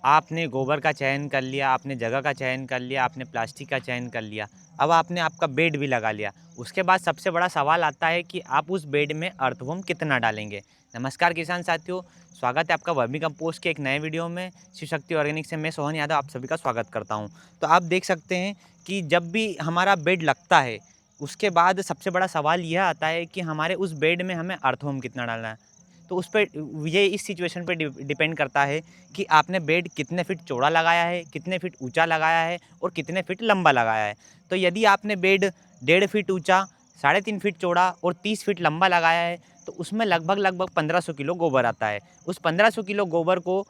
आपने गोबर का चयन कर लिया, आपने जगह का चयन कर लिया, आपने प्लास्टिक का चयन कर लिया, अब आपने आपका बेड भी लगा लिया। उसके बाद सबसे बड़ा सवाल आता है कि आप उस बेड में अर्थवॉर्म कितना डालेंगे। नमस्कार किसान साथियों, स्वागत है आपका वर्मी कंपोस्ट के एक नए वीडियो में। शिव शक्ति ऑर्गेनिक से मैं सोहन यादव आप सभी का स्वागत करता हूं। तो आप देख सकते हैं कि जब भी हमारा बेड लगता है, उसके बाद सबसे बड़ा सवाल यह आता है कि हमारे उस बेड में हमें अर्थवॉर्म कितना डालना है। तो उस पे ये इस सिचुएशन पे डिपेंड करता है कि आपने बेड कितने फीट चौड़ा लगाया है, कितने फीट ऊंचा लगाया है और कितने फीट लंबा लगाया है। तो यदि आपने बेड 1.5 फीट ऊंचा, 3.5 फीट चौड़ा और 30 फीट लंबा लगाया है, तो उसमें लगभग 1500 किलो गोबर आता है। उस 1500 किलो गोबर को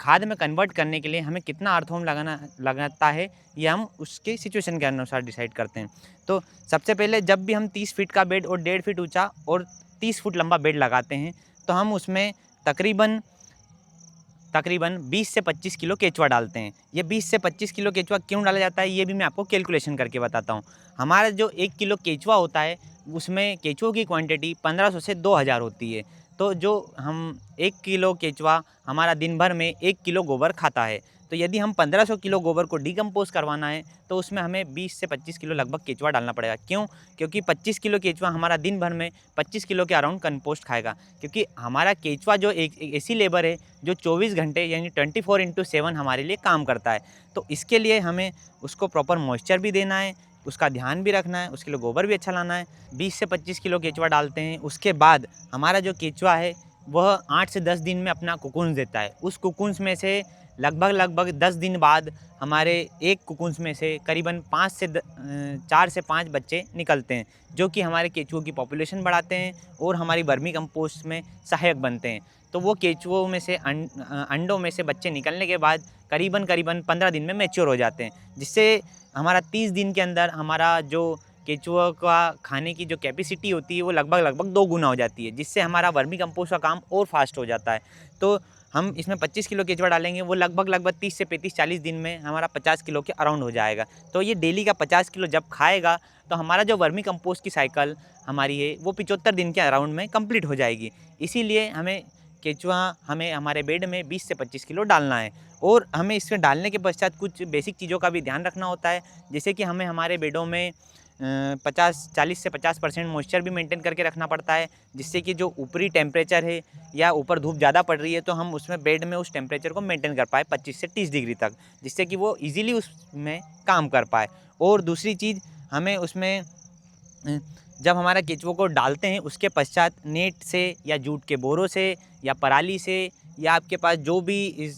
खाद में कन्वर्ट करने के लिए हमें कितना अर्थवॉर्म लगाता है, ये हम उसके सिचुएशन के अनुसार डिसाइड करते हैं। तो सबसे पहले जब भी हम 30 फीट का बेड और 1.5 फीट ऊंचा और 30 फुट लंबा बेड लगाते हैं, तो हम उसमें तकरीबन तकरीबन 20 से 25 किलो केचुआ डालते हैं। ये 20 से 25 किलो केचुआ क्यों डाला जाता है, ये भी मैं आपको कैलकुलेशन करके बताता हूँ। हमारा जो 1 किलो केचुआ होता है, उसमें केचुओं की क्वांटिटी 1500 से 2000 होती है। तो जो हम 1 किलो केचुआ हमारा दिन भर में 1 किलो गोबर खाता है। तो यदि हम 1500 किलो गोबर को डिकम्पोज करवाना है, तो उसमें हमें 20 से 25 किलो लगभग केचुआ डालना पड़ेगा। क्यों? क्योंकि 25 किलो केचुआ हमारा दिन भर में 25 किलो के अराउंड कंपोस्ट खाएगा। क्योंकि हमारा केचुआ जो एक ऐसी लेबर है जो 24 घंटे यानी 24/7 हमारे लिए काम करता है। तो इसके लिए हमें उसको प्रॉपर मॉइस्चर भी देना है, उसका ध्यान भी रखना है, उसके लिए गोबर भी अच्छा लाना है। 20 से 25 किलो केचुआ डालते हैं। उसके बाद हमारा जो केचुआ है वह 8 से 10 दिन में अपना कोकून्स देता है। उस कोकून्स में से लगभग 10 दिन बाद हमारे एक कोकून्स में से करीबन 4 से 5 बच्चे निकलते हैं, जो कि हमारे केचुओं की पॉपुलेशन बढ़ाते हैं और हमारी वर्मी कंपोस्ट में सहायक बनते हैं। तो वो केचुओं में से अंडों में से बच्चे निकलने के बाद करीबन 15 दिन में मैच्योर हो जाते हैं, जिससे हमारा 30 दिन के अंदर हमारा जो केचुआ का खाने की जो कैपेसिटी होती है वो लगभग 2 गुना हो जाती है, जिससे हमारा वर्मी कंपोस्ट का काम और फास्ट हो जाता है। तो हम इसमें 25 किलो केचुआ डालेंगे, वो लगभग 30 से 35-40 दिन में हमारा 50 किलो के अराउंड हो जाएगा। तो ये डेली का 50 किलो जब खाएगा, तो हमारा जो वर्मी कंपोस्ट की साइकिल हमारी है वो 75 दिन के अराउंड में कंप्लीट हो जाएगी। इसीलिए केचुआ हमें हमारे बेड में 20 से 25 किलो डालना है। और हमें इसमें डालने के पश्चात कुछ बेसिक चीज़ों का भी ध्यान रखना होता है, जैसे कि हमें हमारे बेडों में 40 से 50% मॉइस्चर भी मेंटेन करके रखना पड़ता है, जिससे कि जो ऊपरी टेम्परेचर है या ऊपर धूप ज़्यादा पड़ रही है, तो हम उसमें बेड में उस टेम्परेचर को मेंटेन कर पाए 25 से 30 डिग्री तक, जिससे कि वो ईज़िली उसमें काम कर पाए। और दूसरी चीज़, हमें उसमें जब हमारा केचुओं को डालते हैं उसके पश्चात नेट से या जूट के बोरों से या पराली से या आपके पास जो भी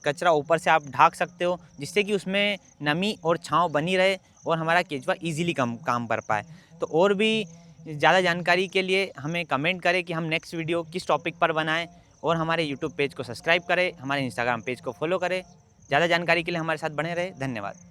कचरा ऊपर से आप ढक सकते हो, जिससे कि उसमें नमी और छांव बनी रहे और हमारा केचुआ इजीली काम कर पाए। तो और भी ज़्यादा जानकारी के लिए हमें कमेंट करें कि हम नेक्स्ट वीडियो किस टॉपिक पर बनाएं, और हमारे यूट्यूब पेज को सब्सक्राइब करें, हमारे इंस्टाग्राम पेज को फॉलो करें। ज़्यादा जानकारी के लिए हमारे साथ बने रहे। धन्यवाद।